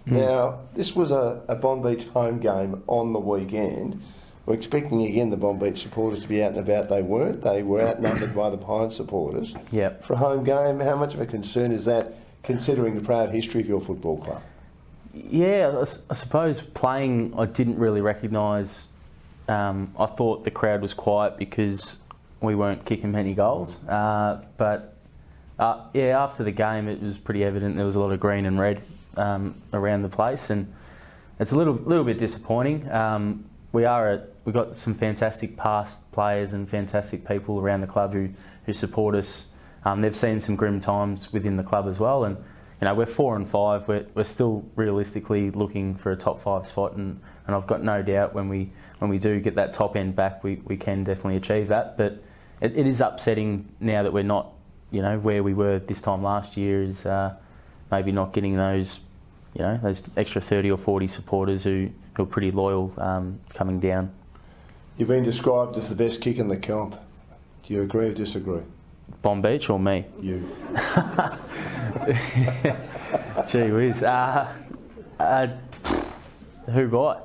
Now, this was a Bond Beach home game on the weekend. We're expecting again the Bond Beach supporters to be out and about. They weren't. They were outnumbered by the Pine supporters. Yep. For a home game, how much of a concern is that, considering the proud history of your football club? Yeah, I suppose playing, I didn't really recognise. I thought the crowd was quiet because we weren't kicking many goals. But after the game, it was pretty evident there was a lot of green and red around the place, and it's a little bit disappointing. We've got some fantastic past players and fantastic people around the club who support us. They've seen some grim times within the club as well, and we're 4 and 5. We're still realistically looking for a top 5 spot, and I've got no doubt when we do get that top end back, we can definitely achieve that. But it is upsetting now that we're not, where we were this time last year, is maybe not getting those extra 30 or 40 supporters who are pretty loyal coming down. You've been described as the best kick in the comp. Do you agree or disagree? Bond Beach or me? You. Gee whiz. Who by?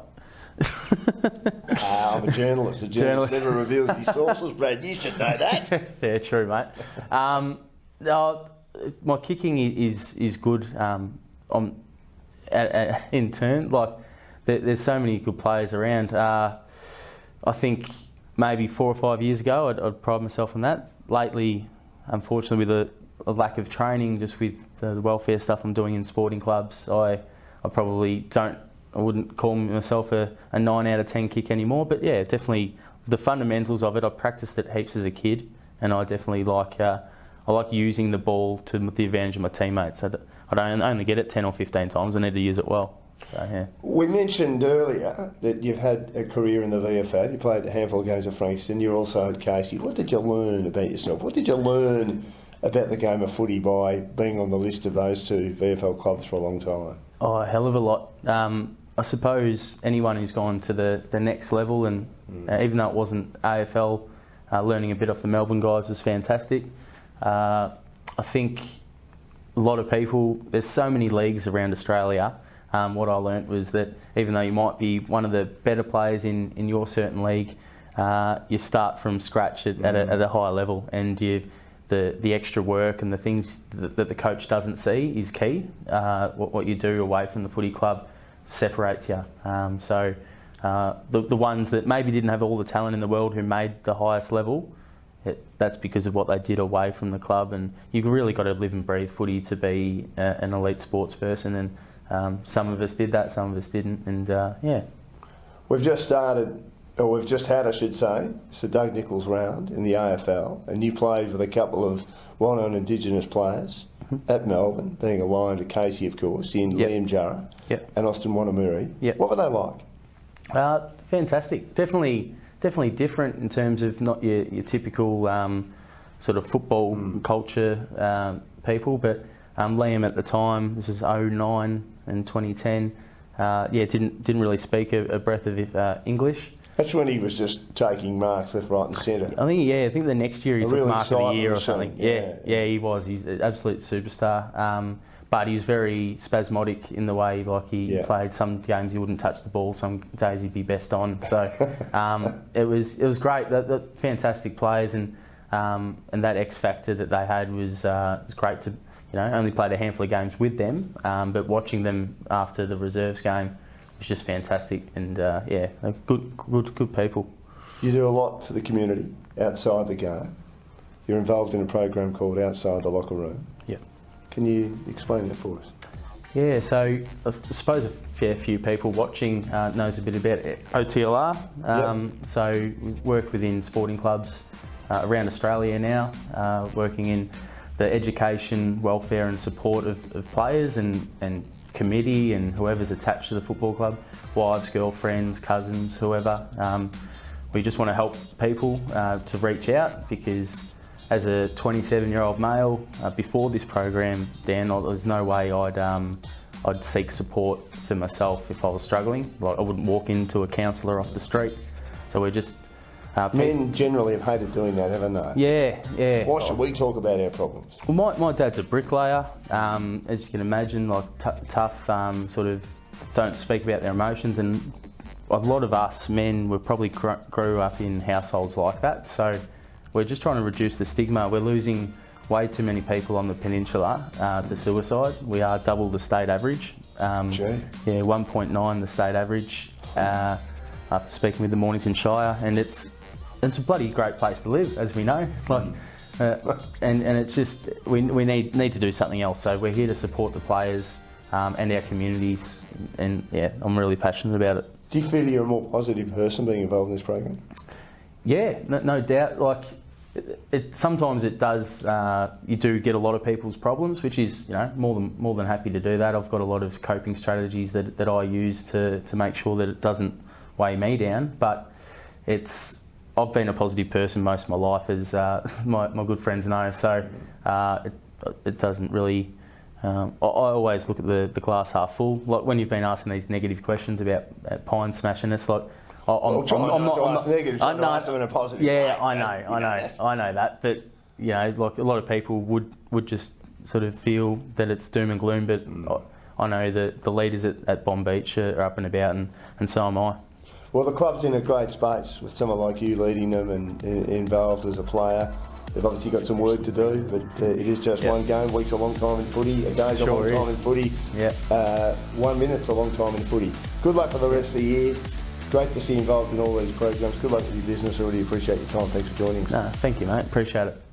I'm a journalist. A journalist never reveals his sources, Brad. You should know that. Yeah, true, mate. My kicking is good. In turn, there's so many good players around. I think maybe 4 or 5 years ago, I'd pride myself on that. Lately, unfortunately, with a lack of training, just with the welfare stuff I'm doing in sporting clubs, I probably I wouldn't call myself a 9 out of 10 kick anymore. But yeah, definitely the fundamentals of it. I practiced it heaps as a kid, and I definitely like using the ball to the advantage of my teammates. I don't only get it 10 or 15 times. I need to use it well. So, yeah. We mentioned earlier that you've had a career in the VFL. You played a handful of games at Frankston. You're also at Casey. What did you learn about yourself? What did you learn about the game of footy by being on the list of those 2 VFL clubs for a long time? Oh, a hell of a lot. I suppose anyone who's gone to the next level, and even though it wasn't AFL, learning a bit off the Melbourne guys was fantastic. I think a lot of people, there's so many leagues around Australia. What I learnt was that even though you might be one of the better players in your certain league, you start from scratch at a higher level, and the extra work and the things that the coach doesn't see is key. What you do away from the footy club separates you. So the ones that maybe didn't have all the talent in the world who made the highest level, that's because of what they did away from the club, and you've really got to live and breathe footy to be an elite sports person, and some of us did that, some of us didn't, and yeah. We've just had, I should say, Sir Doug Nicholls round in the AFL, and you played with a couple of well-known Indigenous players at Melbourne, being a Lion to Casey, of course, in Liam Jarrah and Austin Wanamuri. What were they like? Fantastic. Definitely different in terms of not your typical sort of football culture people, but Liam at the time, this is 2009 and 2010, didn't really speak a breath of English. That's when he was just taking marks left, right and centre. I think the next year he took mark of the year or something. Yeah, he was. He's an absolute superstar. But he was very spasmodic in the way, he played. Some games he wouldn't touch the ball, some days he'd be best on. So it was great. The fantastic players, and that X factor that they had was great to, only played a handful of games with them, but watching them after the reserves game was just fantastic, and good people. You do a lot for the community outside the game. You're involved in a program called Outside the Locker Room. Yep. Can you explain that for us? Yeah, so I suppose a fair few people watching knows a bit about OTLR. So we work within sporting clubs around Australia now, working in the education, welfare and support of players and committee and whoever's attached to the football club, wives, girlfriends, cousins, whoever. We just want to help people to reach out, because as a 27-year-old male, before this program, Dan, there's no way I'd seek support for myself if I was struggling. I wouldn't walk into a counsellor off the street. So we're just Men generally have hated doing that, haven't they? Yeah. Why should we talk about our problems? Well, my dad's a bricklayer. As you can imagine, like tough, sort of don't speak about their emotions, and a lot of us men were probably grew up in households like that. So we're just trying to reduce the stigma. We're losing way too many people on the peninsula to suicide. We are double the state average. Gee. Yeah, 1.9 the state average. After speaking with the Mornington Shire, and it's a bloody great place to live, as we know. Like, and it's just we need to do something else. So we're here to support the players and our communities, and yeah, I'm really passionate about it. Do you feel you're a more positive person being involved in this program? Yeah, no doubt. Like, sometimes it does. You do get a lot of people's problems, which is, more than happy to do that. I've got a lot of coping strategies that I use to make sure that it doesn't weigh me down. But I've been a positive person most of my life, as my good friends know. So it doesn't really. I always look at the glass half full. Like when you've been asking these negative questions about Pine smashing us, like I'm not ask negative. I'm not asking in a positive. Yeah, I know that, but like a lot of people would just sort of feel that it's doom and gloom. But I know that the leaders at Bomb Beach are up and about, and so am I. Well, the club's in a great space with someone like you leading them and involved as a player. They've obviously got some work to do, but it is just one game. Week's a long time in footy. A day's a long time in footy. Yeah. 1 minute's a long time in footy. Good luck for the rest of the year. Great to see you involved in all these programs. Good luck with your business. I really appreciate your time. Thanks for joining us. No, thank you, mate. Appreciate it.